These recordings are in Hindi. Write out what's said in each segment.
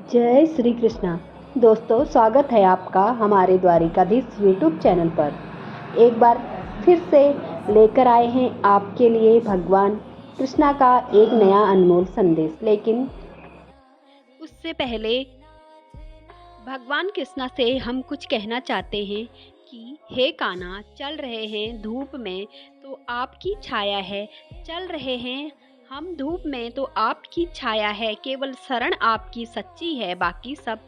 जय श्री कृष्णा। दोस्तों, स्वागत है आपका हमारे द्वारिकाधीश यूट्यूब चैनल पर। एक बार फिर से लेकर आए हैं आपके लिए भगवान कृष्णा का एक नया अनमोल संदेश। लेकिन उससे पहले भगवान कृष्णा से हम कुछ कहना चाहते हैं कि हे कान्हा, चल रहे हैं धूप में तो आपकी छाया है, चल रहे हैं हम धूप में तो आपकी छाया है, केवल शरण आपकी सच्ची है, बाकी सब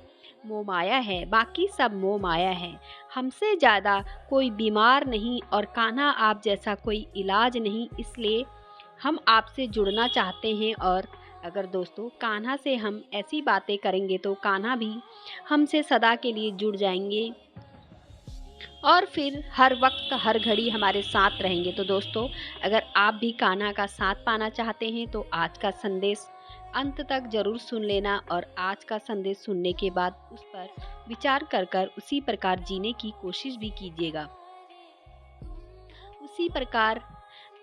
मोह माया है, बाकी सब मोह माया है। हमसे ज़्यादा कोई बीमार नहीं और कान्हा आप जैसा कोई इलाज नहीं, इसलिए हम आपसे जुड़ना चाहते हैं। और अगर दोस्तों कान्हा से हम ऐसी बातें करेंगे तो कान्हा भी हमसे सदा के लिए जुड़ जाएंगे और फिर हर वक्त हर घड़ी हमारे साथ रहेंगे। तो दोस्तों, अगर आप भी कान्हा का साथ पाना चाहते हैं तो आज का संदेश अंत तक जरूर सुन लेना और आज का संदेश सुनने के बाद उस पर विचार कर कर उसी प्रकार जीने की कोशिश भी कीजिएगा। उसी प्रकार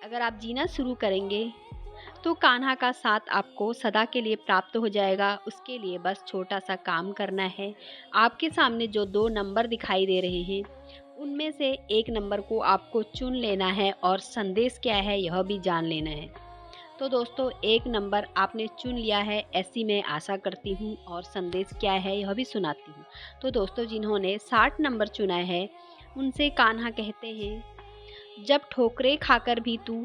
अगर आप जीना शुरू करेंगे तो कान्हा का साथ आपको सदा के लिए प्राप्त हो जाएगा। उसके लिए बस छोटा सा काम करना है। आपके सामने जो 2 नंबर दिखाई दे रहे हैं उनमें से एक नंबर को आपको चुन लेना है और संदेश क्या है यह भी जान लेना है। तो दोस्तों, एक नंबर आपने चुन लिया है ऐसी मैं आशा करती हूँ और संदेश क्या है यह भी सुनाती हूँ। तो दोस्तों, जिन्होंने 60 नंबर चुना है उनसे कान्हा कहते हैं, जब ठोकरें खाकर भी तू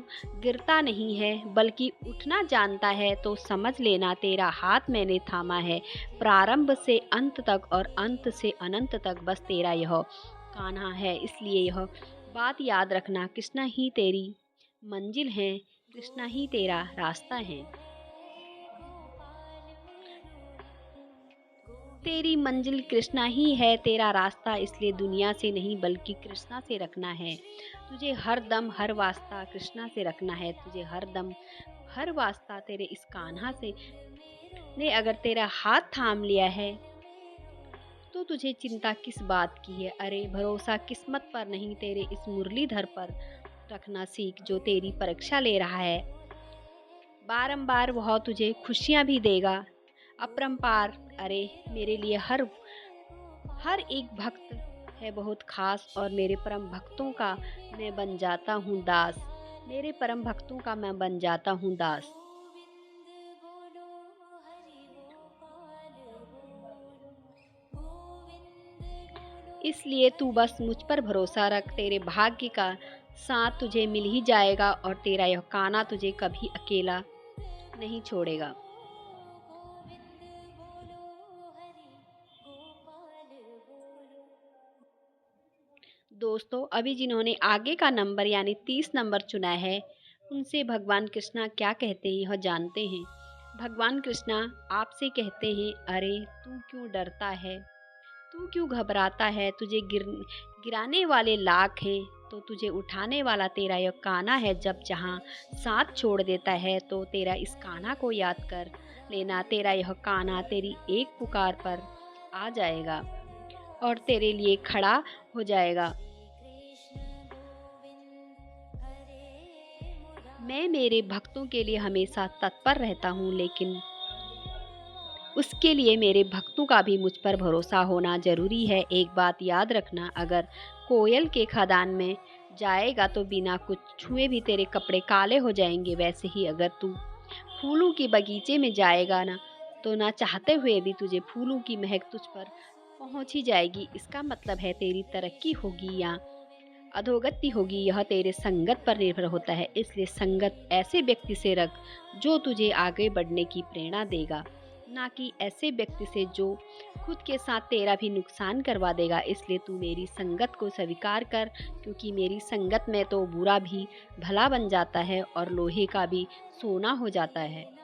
गिरता नहीं है बल्कि उठना जानता है तो समझ लेना तेरा हाथ मैंने थामा है। प्रारंभ से अंत तक और अंत से अनंत तक बस तेरा यह कान्हा है। इसलिए यह बात याद रखना, कृष्णा ही तेरी मंजिल है, कृष्णा ही तेरा रास्ता है। तेरी मंजिल कृष्णा ही है, तेरा रास्ता इसलिए दुनिया से नहीं बल्कि कृष्णा से रखना है। तुझे हर दम हर वास्ता कृष्णा से रखना है। तुझे हर दम हर वास्ता तेरे इस कान्हा से ने अगर तेरा हाथ थाम लिया है तो तुझे चिंता किस बात की है। अरे भरोसा किस्मत पर नहीं तेरे इस मुरलीधर पर रखना सीख, जो तेरी परीक्षा ले रहा है। बारंबार वह तुझे खुशियां भी देगा अपरंपार। अरे मेरे लिए हर हर एक भक्त है बहुत खास और मेरे परम भक्तों का मैं बन जाता हूँ दास। मेरे परम भक्तों का मैं बन जाता हूँ दास। इसलिए तू बस मुझ पर भरोसा रख, तेरे भाग्य का साथ तुझे मिल ही जाएगा और तेरा यह कान्हा तुझे कभी अकेला नहीं छोड़ेगा। दोस्तों, अभी जिन्होंने आगे का नंबर यानी 30 नंबर चुना है उनसे भगवान कृष्णा क्या कहते हैं यह जानते हैं। भगवान कृष्णा आपसे कहते हैं, अरे तू क्यों डरता है, तू क्यों घबराता है। तुझे गिराने वाले लाख हैं तो तुझे उठाने वाला तेरा यह कान्हा है। जब जहाँ साथ छोड़ देता है तो तेरा इस कान्हा को याद कर लेना। तेरा यह कान्हा तेरी एक पुकार पर आ जाएगा और तेरे लिए खड़ा हो जाएगा। मैं मेरे भक्तों के लिए हमेशा तत्पर रहता हूँ, लेकिन उसके लिए मेरे भक्तों का भी मुझ पर भरोसा होना ज़रूरी है। एक बात याद रखना, अगर कोयल के खदान में जाएगा तो बिना कुछ छुए भी तेरे कपड़े काले हो जाएंगे। वैसे ही अगर तू फूलों के बगीचे में जाएगा ना तो ना चाहते हुए भी तुझे फूलों की महक तुझ पर पहुंच ही जाएगी। इसका मतलब है तेरी तरक्की होगी या अधोगति होगी, यह तेरे संगत पर निर्भर होता है। इसलिए संगत ऐसे व्यक्ति से रख जो तुझे आगे बढ़ने की प्रेरणा देगा, ना कि ऐसे व्यक्ति से जो खुद के साथ तेरा भी नुकसान करवा देगा। इसलिए तू मेरी संगत को स्वीकार कर, क्योंकि मेरी संगत में तो बुरा भी भला बन जाता है और लोहे का भी सोना हो जाता है।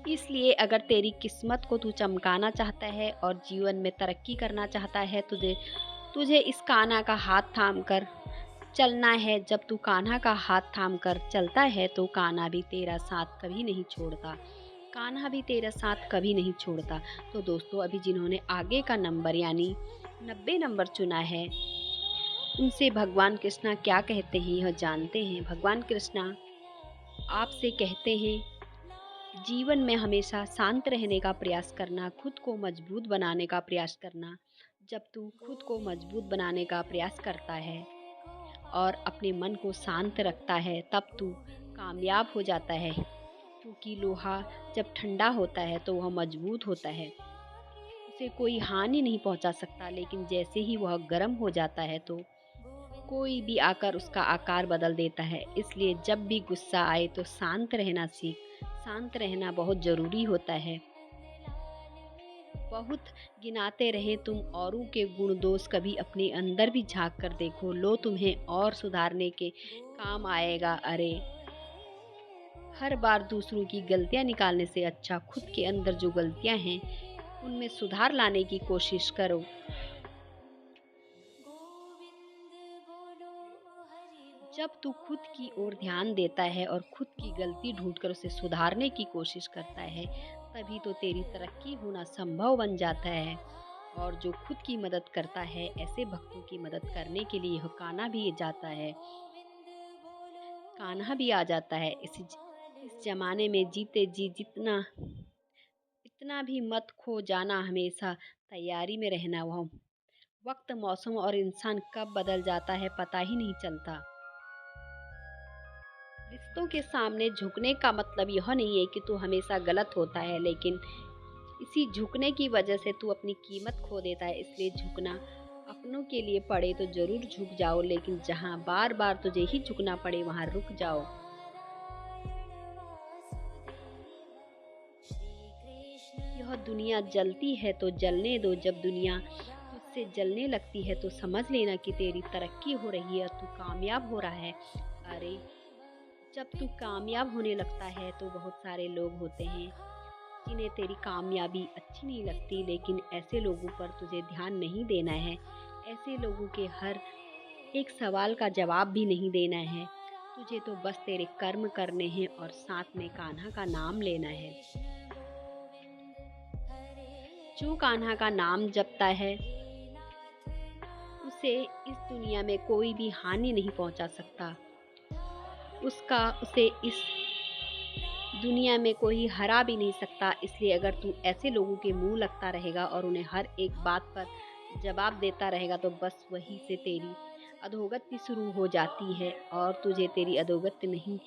इसलिए अगर तेरी किस्मत को तू चमकाना चाहता है और जीवन में तरक्की करना चाहता है, तुझे तुझे इस कान्हा का हाथ थाम कर चलना है। जब तू कान्हा का हाथ थाम कर चलता है तो कान्हा भी तेरा साथ कभी नहीं छोड़ता। कान्हा भी तेरा साथ कभी नहीं छोड़ता। तो दोस्तों, अभी जिन्होंने आगे का नंबर यानी 90 नंबर चुना है उनसे भगवान कृष्णा क्या कहते हैं यह जानते हैं। भगवान कृष्णा आपसे कहते हैं, जीवन में हमेशा शांत रहने का प्रयास करना, खुद को मजबूत बनाने का प्रयास करना। जब तू खुद को मजबूत बनाने का प्रयास करता है और अपने मन को शांत रखता है, तब तू कामयाब हो जाता है। क्योंकि लोहा जब ठंडा होता है तो वह मजबूत होता है, उसे कोई हानि नहीं पहुंचा सकता। लेकिन जैसे ही वह गर्म हो जाता है तो कोई भी आकर उसका आकार बदल देता है। इसलिए जब भी गुस्सा आए तो शांत रहना सीख। शांत रहना बहुत ज़रूरी होता है। बहुत गिनाते रहे तुम औरों के गुण दोष, कभी अपने अंदर भी झांक कर देखो, लो तुम्हें और सुधारने के काम आएगा। अरे, हर बार दूसरों की गलतियां निकालने से अच्छा खुद के अंदर जो गलतियां हैं उनमें सुधार लाने की कोशिश करो। जब तू खुद की ओर ध्यान देता है और खुद की गलती ढूंढकर उसे सुधारने की कोशिश करता है, तभी तो तेरी तरक्की होना संभव बन जाता है। और जो खुद की मदद करता है, ऐसे भक्तों की मदद करने के लिए यह कान्हा भी आ जाता है। इस जमाने में जीते जी जितना इतना भी मत खो जाना, हमेशा तैयारी में रहना। वह वक्त, मौसम और इंसान कब बदल जाता है पता ही नहीं चलता। रिश्तों के सामने झुकने का मतलब यह नहीं है कि तू हमेशा गलत होता है, लेकिन इसी झुकने की वजह से तू अपनी कीमत खो देता है। इसलिए झुकना अपनों के लिए पड़े तो जरूर झुक जाओ, लेकिन जहाँ बार बार तुझे ही झुकना पड़े वहाँ रुक जाओ। यह दुनिया जलती है तो जलने दो। जब दुनिया तुझसे जलने लगती है तो समझ लेना कि तेरी तरक्की हो रही है, तू कामयाब हो रहा है। अरे, जब तू कामयाब होने लगता है तो बहुत सारे लोग होते हैं जिन्हें तेरी कामयाबी अच्छी नहीं लगती, लेकिन ऐसे लोगों पर तुझे ध्यान नहीं देना है। ऐसे लोगों के हर एक सवाल का जवाब भी नहीं देना है। तुझे तो बस तेरे कर्म करने हैं और साथ में कान्हा का नाम लेना है। जो कान्हा का नाम जपता है उसे इस दुनिया में कोई भी हानि नहीं पहुंचा सकता। उसे इस दुनिया में कोई हरा भी नहीं सकता। इसलिए अगर तू ऐसे लोगों के मुंह लगता रहेगा और उन्हें हर एक बात पर जवाब देता रहेगा, तो बस वहीं से तेरी अधोगति शुरू हो जाती है। और तुझे तेरी अधोगति नहीं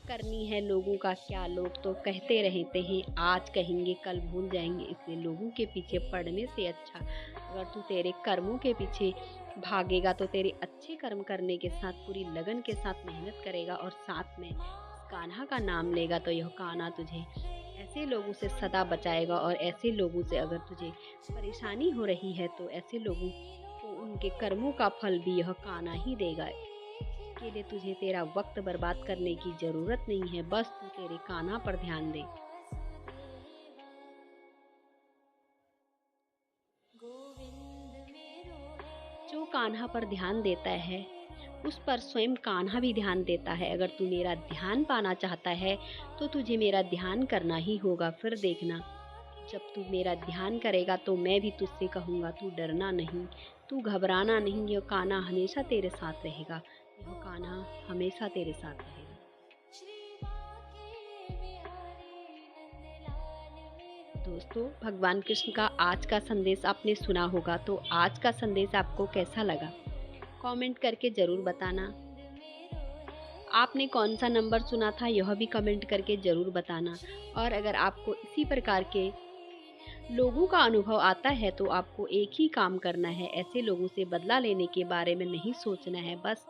करनी है। लोगों का क्या, लोग तो कहते रहते हैं, आज कहेंगे कल भूल जाएंगे। इसलिए लोगों के पीछे पड़ने से अच्छा अगर तू तेरे कर्मों के पीछे भागेगा, तो तेरे अच्छे कर्म करने के साथ पूरी लगन के साथ मेहनत करेगा और साथ में कान्हा का नाम लेगा, तो यह कान्हा तुझे ऐसे लोगों से सदा बचाएगा। और ऐसे लोगों से अगर तुझे परेशानी हो रही है तो ऐसे लोगों को उनके कर्मों का फल भी यह कान्हा ही देगा। के लिए तुझे तेरा वक्त बर्बाद करने की जरूरत नहीं है। बस तू तेरे कान्हा पर ध्यान दे। जो कान्हा पर ध्यान देता है उस पर स्वयं कान्हा भी ध्यान देता है। अगर तू मेरा ध्यान पाना चाहता है तो तुझे मेरा ध्यान करना ही होगा। फिर देखना, जब तू मेरा ध्यान करेगा तो मैं भी तुझसे कहूँगा, तू डरना नहीं, तू घबराना नहीं। यह कान्हा हमेशा तेरे साथ रहेगा। यह कान्हा हमेशा तेरे साथ रहेगा। दोस्तों, भगवान कृष्ण का आज का संदेश आपने सुना होगा, तो आज का संदेश आपको कैसा लगा कमेंट करके ज़रूर बताना। आपने कौन सा नंबर चुना था यह भी कमेंट करके ज़रूर बताना। और अगर आपको इसी प्रकार के लोगों का अनुभव आता है तो आपको एक ही काम करना है, ऐसे लोगों से बदला लेने के बारे में नहीं सोचना है। बस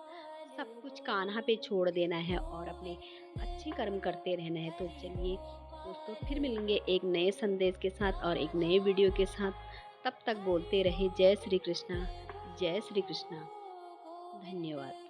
सब कुछ कान्हा पे छोड़ देना है और अपने अच्छे कर्म करते रहना है। तो चलिए दोस्तों, फिर मिलेंगे एक नए संदेश के साथ और एक नए वीडियो के साथ। तब तक बोलते रहे जय श्री कृष्णा, जय श्री कृष्णा। धन्यवाद।